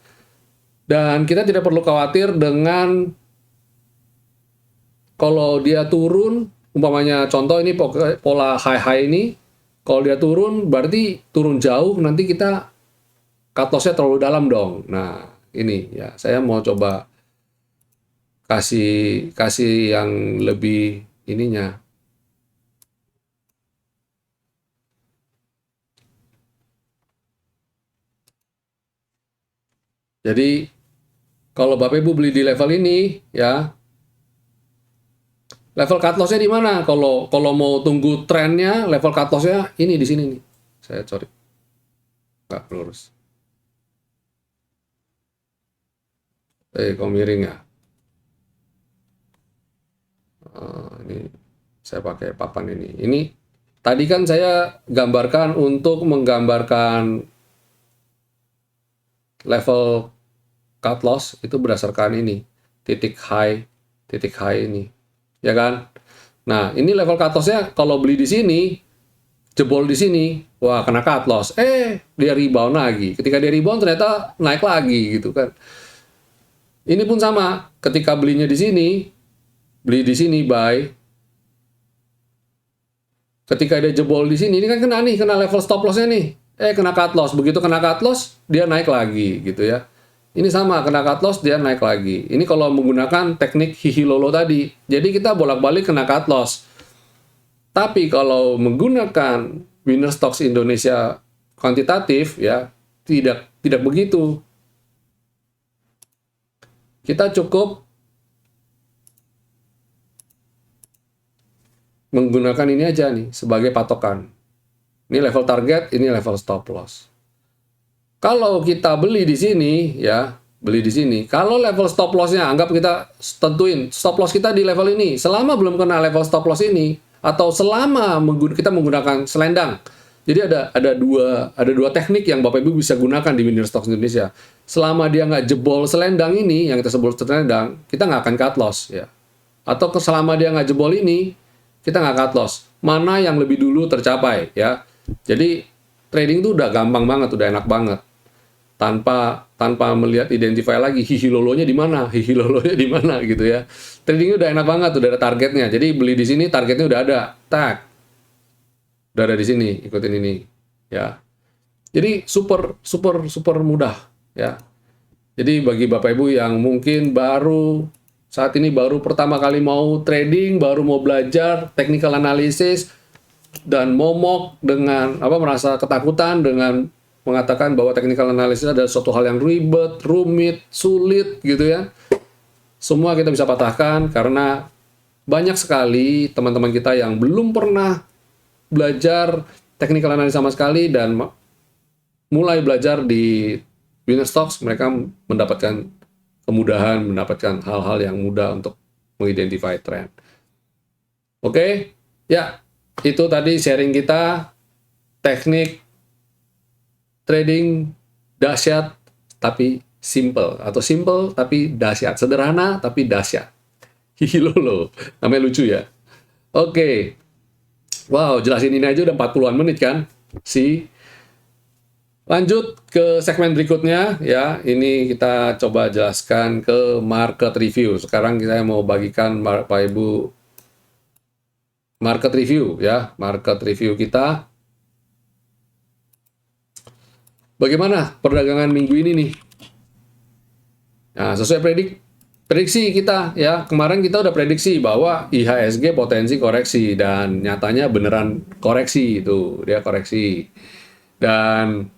Dan kita tidak perlu khawatir dengan kalau dia turun, umpamanya contoh ini pola high-high ini, kalau dia turun berarti turun jauh, nanti kita cut loss-nya terlalu dalam dong. Nah, ini ya, saya mau coba kasih kasih yang lebih ininya. Jadi kalau Bapak Ibu beli di level ini ya, level cut loss-nya di mana? Kalau kalau mau tunggu trennya, level cut loss-nya ini di sini nih. Saya sorry, nggak lurus. Kok miring ya? Ini saya pakai papan ini. Ini tadi kan saya gambarkan untuk menggambarkan level cut loss itu berdasarkan ini titik high ini, ya kan? Nah, ini level cut loss-nya kalau beli di sini, jebol di sini, wah kena cut loss. Dia rebound lagi. Ketika dia rebound ternyata naik lagi gitu kan. Ini pun sama, ketika belinya di sini, beli di sini buy. Ketika dia jebol di sini, ini kan kena nih, kena level stop loss-nya nih. Kena cut loss. Begitu kena cut loss, dia naik lagi gitu ya. Ini sama, kena cut loss, dia naik lagi. Ini kalau menggunakan teknik hihilolo tadi. Jadi kita bolak-balik kena cut loss. Tapi kalau menggunakan Winner Stocks Indonesia kuantitatif ya, tidak begitu. Kita cukup menggunakan ini aja nih sebagai patokan. Ini level target, ini level stop loss. Kalau kita beli di sini ya, beli di sini. Kalau level stop loss-nya anggap kita tentuin stop loss kita di level ini. Selama belum kena level stop loss ini atau selama kita menggunakan selendang. Jadi ada dua teknik yang Bapak Ibu bisa gunakan di Winner Stocks Indonesia. Selama dia nggak jebol selendang ini, yang kita sebut selendang, kita nggak akan cut loss ya. Atau selama dia nggak jebol ini, kita nggak cut loss. Mana yang lebih dulu tercapai ya. Jadi trading itu udah gampang banget, udah enak banget. Tanpa melihat identify lagi hihilolonya di mana, hihilolonya di mana gitu ya. Tradingnya udah enak banget, udah ada targetnya. Jadi beli di sini targetnya udah ada, tak, udah ada di sini, ikutin ini, ya. Jadi super mudah ya. Jadi bagi Bapak Ibu yang mungkin saat ini baru pertama kali mau trading, baru mau belajar technical analysis dan momok dengan merasa ketakutan dengan mengatakan bahwa technical analysis adalah suatu hal yang ribet, rumit, sulit gitu ya. Semua kita bisa patahkan karena banyak sekali teman-teman kita yang belum pernah belajar technical analysis sama sekali dan mulai belajar di Winner Stocks, mereka mendapatkan kemudahan, mendapatkan hal-hal yang mudah untuk mengidentify trend. Oke, ya itu tadi sharing kita teknik trading dahsyat tapi simple, atau simple tapi dahsyat, sederhana tapi dahsyat. Hilolo, namanya lucu ya. Oke. Wow, jelasin ini aja udah 40-an menit kan? Lanjut ke segmen berikutnya ya. Ini kita coba jelaskan ke market review. Sekarang saya mau bagikan Bapak Ibu market review ya, market review kita. Bagaimana perdagangan minggu ini nih? Nah, sesuai prediksi kita ya. Kemarin kita udah prediksi bahwa IHSG potensi koreksi dan nyatanya beneran koreksi itu, dia koreksi. Dan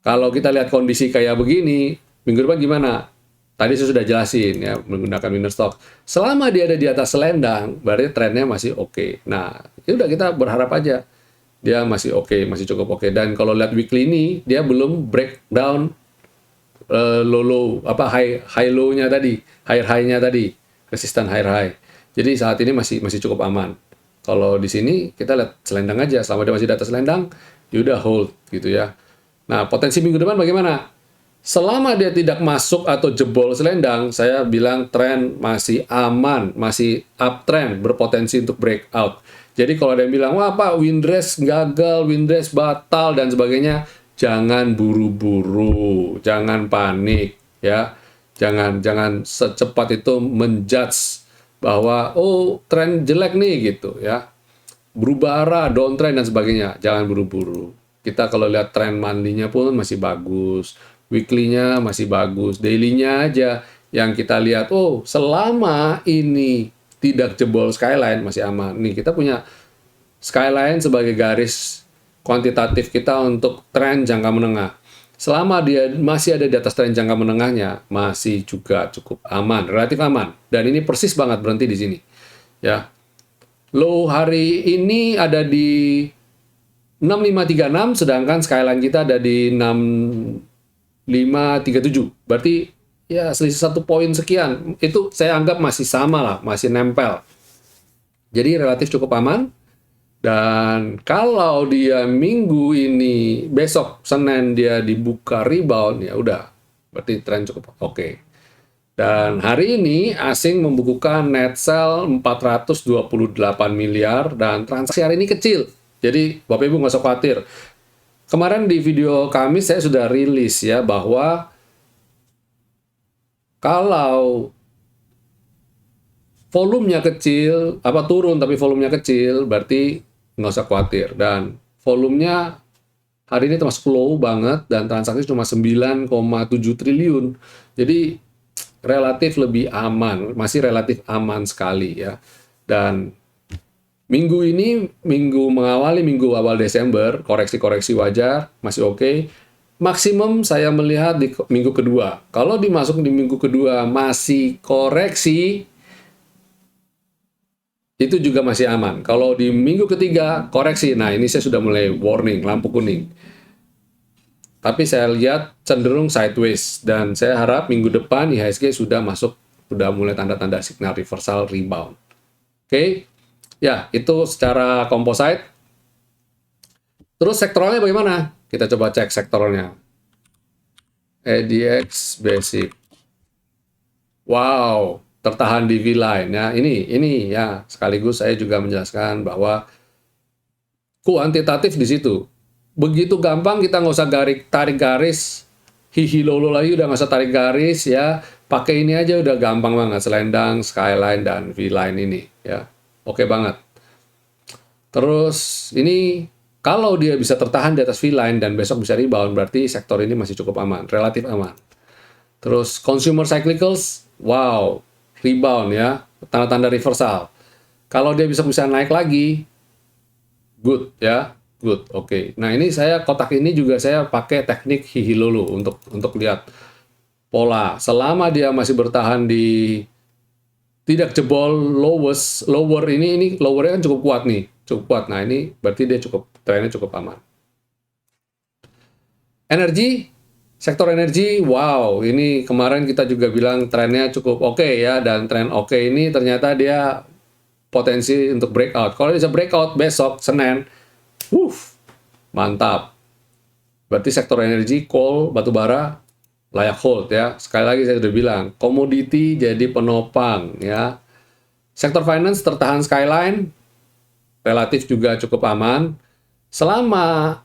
kalau kita lihat kondisi kayak begini, minggu depan gimana? Tadi saya sudah jelasin ya, menggunakan Winner Stock. Selama dia ada di atas selendang, berarti trennya masih oke. Nah, ya udah kita berharap aja dia masih oke, masih cukup oke. Dan kalau lihat weekly ini, dia belum breakdown high low-nya tadi, high-nya tadi, resistan high. Jadi saat ini masih cukup aman. Kalau di sini kita lihat selendang aja, selama dia masih di atas selendang, ya udah hold gitu ya. Nah, potensi minggu depan bagaimana? Selama dia tidak masuk atau jebol selendang, saya bilang tren masih aman, masih uptrend, berpotensi untuk breakout. Jadi kalau ada yang bilang, wah Pak, windrest gagal, windrest batal, dan sebagainya, jangan buru-buru, jangan panik, ya. Jangan secepat itu menjudge bahwa oh tren jelek nih gitu ya, berubah arah, downtrend dan sebagainya. Jangan buru-buru. Kita kalau lihat tren monthly-nya pun masih bagus, weekly-nya masih bagus, daily-nya aja yang kita lihat, oh selama ini tidak jebol skyline masih aman. Nih kita punya skyline sebagai garis kuantitatif kita untuk tren jangka menengah. Selama dia masih ada di atas tren jangka menengahnya, masih juga cukup aman, relatif aman. Dan ini persis banget berhenti di sini. Ya. Low hari ini ada di 6536, sedangkan skyline kita ada di 6537. Berarti ya selisih 1 poin sekian. Itu saya anggap masih sama lah, masih nempel. Jadi relatif cukup aman. Dan kalau dia minggu ini, besok Senin dia dibuka rebound, ya udah, berarti tren cukup oke. Dan hari ini asing membukukan net sell 428 miliar dan transaksi hari ini kecil. Jadi Bapak Ibu nggak usah khawatir. Kemarin di video kami saya sudah rilis ya bahwa kalau volumenya kecil, turun tapi volumenya kecil, berarti nggak usah khawatir. Dan volumenya hari ini termasuk low banget dan transaksi cuma 9,7 triliun. Jadi relatif lebih aman, masih relatif aman sekali ya. Dan minggu ini, mengawali minggu awal Desember, koreksi-koreksi wajar, masih oke. Maksimum saya melihat di minggu kedua. Kalau dimasuk di minggu kedua masih koreksi, itu juga masih aman. Kalau di minggu ketiga koreksi, nah ini saya sudah mulai warning, lampu kuning. Tapi saya lihat cenderung sideways dan saya harap minggu depan IHSG sudah mulai tanda-tanda signal reversal rebound. Oke. Ya, itu secara composite. Terus sektoralnya bagaimana? Kita coba cek sektoralnya. ADX Basic. Wow, tertahan di V-line ya. Ini ya, sekaligus saya juga menjelaskan bahwa kuantitatif di situ. Begitu gampang, kita nggak usah tarik garis, hihi lolo lagi, udah nggak usah tarik garis ya. Pakai ini aja udah gampang banget, selendang, skyline dan V-line ini ya. Oke banget. Terus ini kalau dia bisa tertahan di atas V-line dan besok bisa rebound, berarti sektor ini masih cukup aman, relatif aman. Terus consumer cyclicals, wow, rebound ya, tanda-tanda reversal. Kalau dia bisa naik lagi, good ya, good, oke. Nah ini kotak ini juga saya pakai teknik hihilolo untuk lihat pola. Selama dia masih bertahan di tidak jebol lower ini lowernya kan cukup kuat nih, cukup kuat. Nah ini berarti dia trennya cukup aman. Energi. Sektor energi, wow, ini kemarin kita juga bilang trennya cukup oke ya, dan tren oke ini ternyata dia potensi untuk breakout. Kalau bisa breakout besok, Senin, mantap. Berarti sektor energi, coal, batubara, layak hold ya. Sekali lagi saya sudah bilang, komoditi jadi penopang ya. Sektor finance tertahan skyline, relatif juga cukup aman. Selama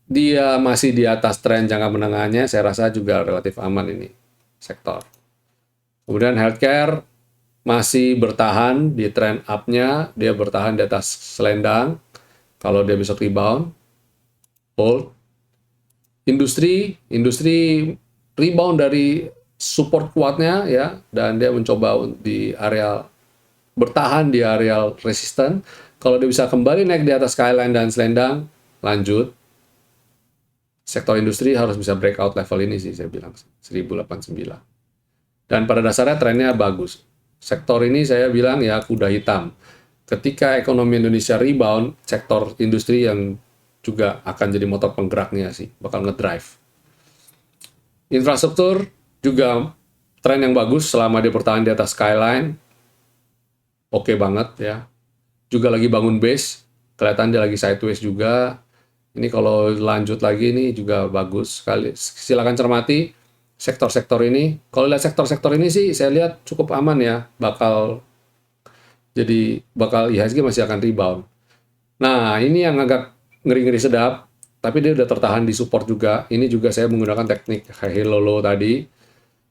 dia masih di atas tren jangka menengahnya, saya rasa juga relatif aman ini sektor. Kemudian healthcare masih bertahan di tren up-nya, dia bertahan di atas selendang. Kalau dia besok rebound, hold. Industri rebound dari support kuatnya ya, dan dia mencoba bertahan di area resisten. Kalau dia bisa kembali naik di atas skyline dan selendang, lanjut. Sektor industri harus bisa breakout level ini sih, saya bilang 1089. Dan pada dasarnya trennya bagus. Sektor ini saya bilang ya kuda hitam. Ketika ekonomi Indonesia rebound, sektor industri yang juga akan jadi motor penggeraknya sih, bakal ngedrive. Infrastruktur juga tren yang bagus selama dia bertahan di atas skyline. Oke banget ya. Juga lagi bangun base, kelihatan dia lagi sideways juga. Ini kalau lanjut lagi ini juga bagus sekali. Silakan cermati sektor-sektor ini. Kalau lihat sektor-sektor ini sih saya lihat cukup aman ya. Bakal IHSG masih akan rebound. Nah, ini yang agak ngeri-ngeri sedap, tapi dia udah tertahan di support juga. Ini juga saya menggunakan teknik high low tadi.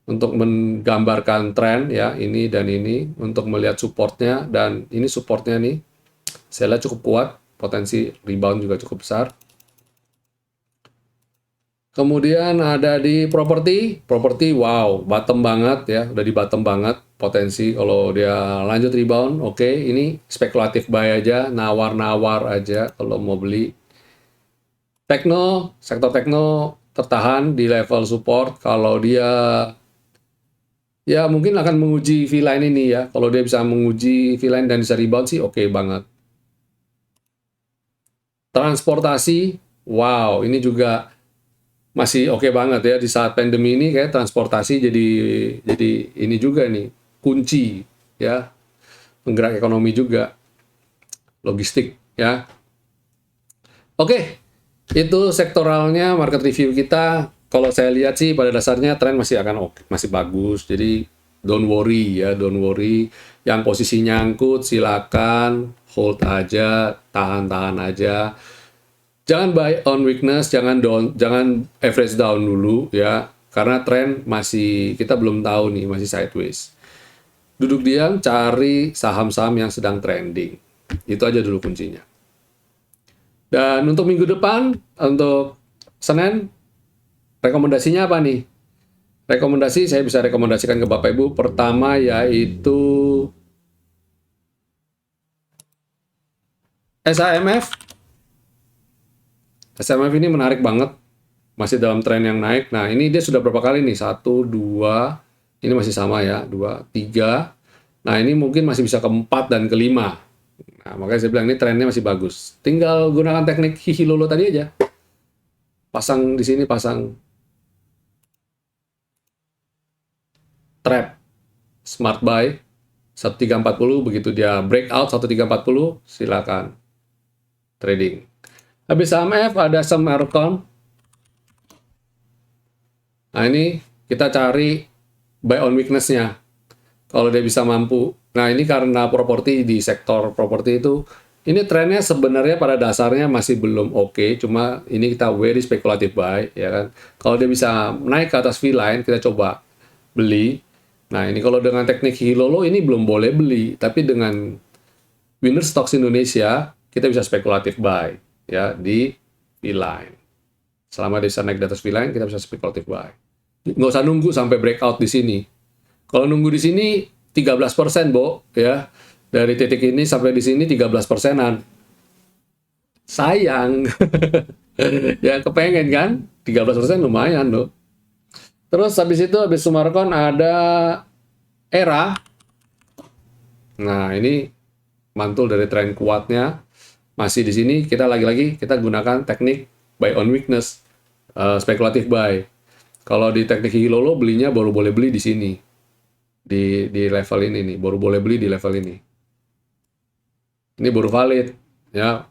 untuk menggambarkan tren ya, ini dan ini, untuk melihat supportnya, dan ini supportnya nih, saya lihat cukup kuat, potensi rebound juga cukup besar. Kemudian ada di properti wow, bottom banget ya, udah di bottom banget, potensi kalau dia lanjut rebound, oke, ini spekulatif buy aja, nawar-nawar aja kalau mau beli. Sektor tekno tertahan di level support, kalau dia ya mungkin akan menguji V-line ini ya, kalau dia bisa menguji V-line dan bisa rebound sih oke banget. Transportasi, wow, ini juga masih oke banget ya di saat pandemi ini, kayak transportasi jadi ini juga nih kunci ya, penggerak ekonomi juga, logistik ya. Oke, itu sektoralnya market review kita. Kalau saya lihat sih pada dasarnya tren masih akan oke, masih bagus. Jadi don't worry ya, don't worry. Yang posisi nyangkut silakan hold aja, tahan-tahan aja. Jangan buy on weakness, jangan average down dulu ya, karena tren masih kita belum tahu nih, masih sideways. Duduk diam, cari saham-saham yang sedang trending. Itu aja dulu kuncinya. Dan untuk minggu depan, untuk Senin, rekomendasinya apa nih? Rekomendasi saya bisa rekomendasikan ke Bapak Ibu. Pertama yaitu SAMF. SAMF ini menarik banget, masih dalam tren yang naik. Nah, ini dia sudah berapa kali nih? 1, 2, ini masih sama ya, 2, 3. Nah, ini mungkin masih bisa ke-4 dan ke-5. Nah, makanya saya bilang ini trennya masih bagus. Tinggal gunakan teknik hihilolo tadi aja. Pasang di sini, pasang trap smart buy 1340, begitu dia breakout 1340, silakan trading. Habis AMF ada Semercon. Nah, ini kita cari buy on weakness-nya. Kalau dia bisa mampu. Nah, ini karena properti, di sektor properti itu, ini trennya sebenarnya pada dasarnya masih belum oke, cuma ini kita very speculative buy, ya kan. Kalau dia bisa naik ke atas V-line, kita coba beli. Nah, ini kalau dengan teknik Hilolo ini belum boleh beli, tapi dengan Winner Stocks Indonesia, kita bisa speculative buy ya di V-line. Selama dia bisa naik di atas V-line, kita bisa speculative buy. Nggak usah nunggu sampai breakout di sini. Kalau nunggu di sini 13%, Bo, ya. Dari titik ini sampai di sini 13%-an. Sayang. Ya kepengen kan? 13% lumayan loh. Terus habis itu, habis Sumarkon ada Era. Nah, ini mantul dari tren kuatnya. Masih di sini kita lagi-lagi kita gunakan teknik buy on weakness, speculative buy. Kalau di teknik Hilolo belinya baru boleh beli di sini. Di level ini nih, baru boleh beli di level ini. Ini baru valid ya.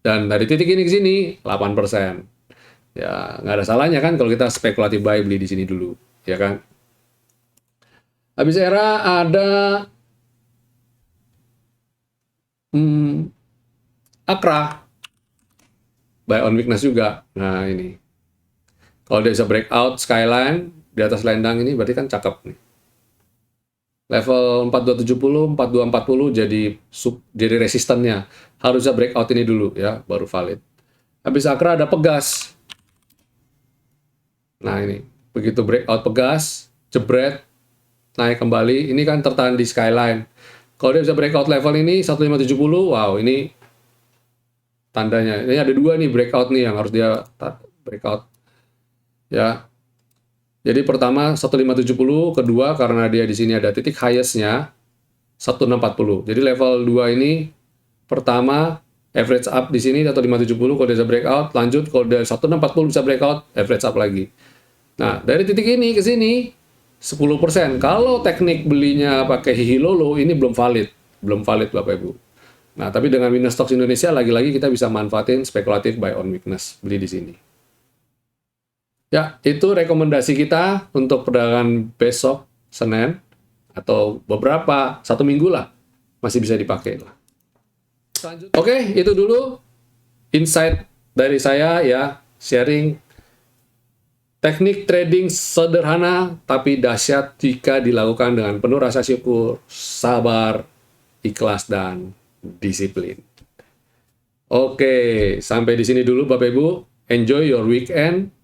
Dan dari titik ini ke sini 8%. Ya, nggak ada salahnya kan kalau kita spekulatif buy beli di sini dulu, ya kan? Habis Era ada Akra, buy on weakness juga. Nah, ini. Kalau dia bisa breakout skyline di atas lendang ini berarti kan cakep nih. Level 4270, 4240 jadi resistennya. Harusnya breakout ini dulu ya, baru valid. Habis Akra ada Pegas. Nah, ini. Begitu breakout Pegas, jebret, naik kembali. Ini kan tertahan di skyline. Kalau dia bisa breakout level ini 1570, wow, ini tandanya. Ini ada dua nih breakout nih yang harus dia breakout. Ya. Jadi pertama 1570, kedua karena dia di sini ada titik highest-nya 1640. Jadi level 2 ini pertama average up di sini 1570, kalau dia bisa breakout, lanjut kalau dia 1640 bisa breakout, average up lagi. Nah, dari titik ini ke sini 10%. Kalau teknik belinya pakai Hilolo ini belum valid. Belum valid Bapak Ibu. Nah, tapi dengan Winner Stocks Indonesia lagi-lagi kita bisa manfaatin spekulatif buy on weakness, beli di sini. Ya, itu rekomendasi kita untuk perdagangan besok, Senin, atau beberapa, 1 minggu lah, masih bisa dipakai lah. Oke, itu dulu insight dari saya ya, sharing Teknik trading sederhana tapi dahsyat jika dilakukan dengan penuh rasa syukur, sabar, ikhlas, dan disiplin. Oke, sampai di sini dulu Bapak Ibu. Enjoy your weekend.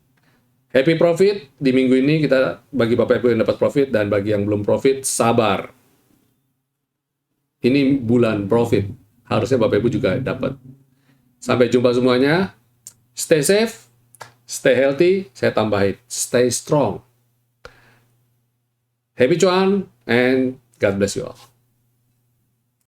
Happy profit. Di minggu ini kita bagi Bapak Ibu yang dapat profit dan bagi yang belum profit, sabar. Ini bulan profit. Harusnya Bapak Ibu juga dapat. Sampai jumpa semuanya. Stay safe. Stay healthy, saya tambahin, stay strong. Happy cuan, and God bless you all.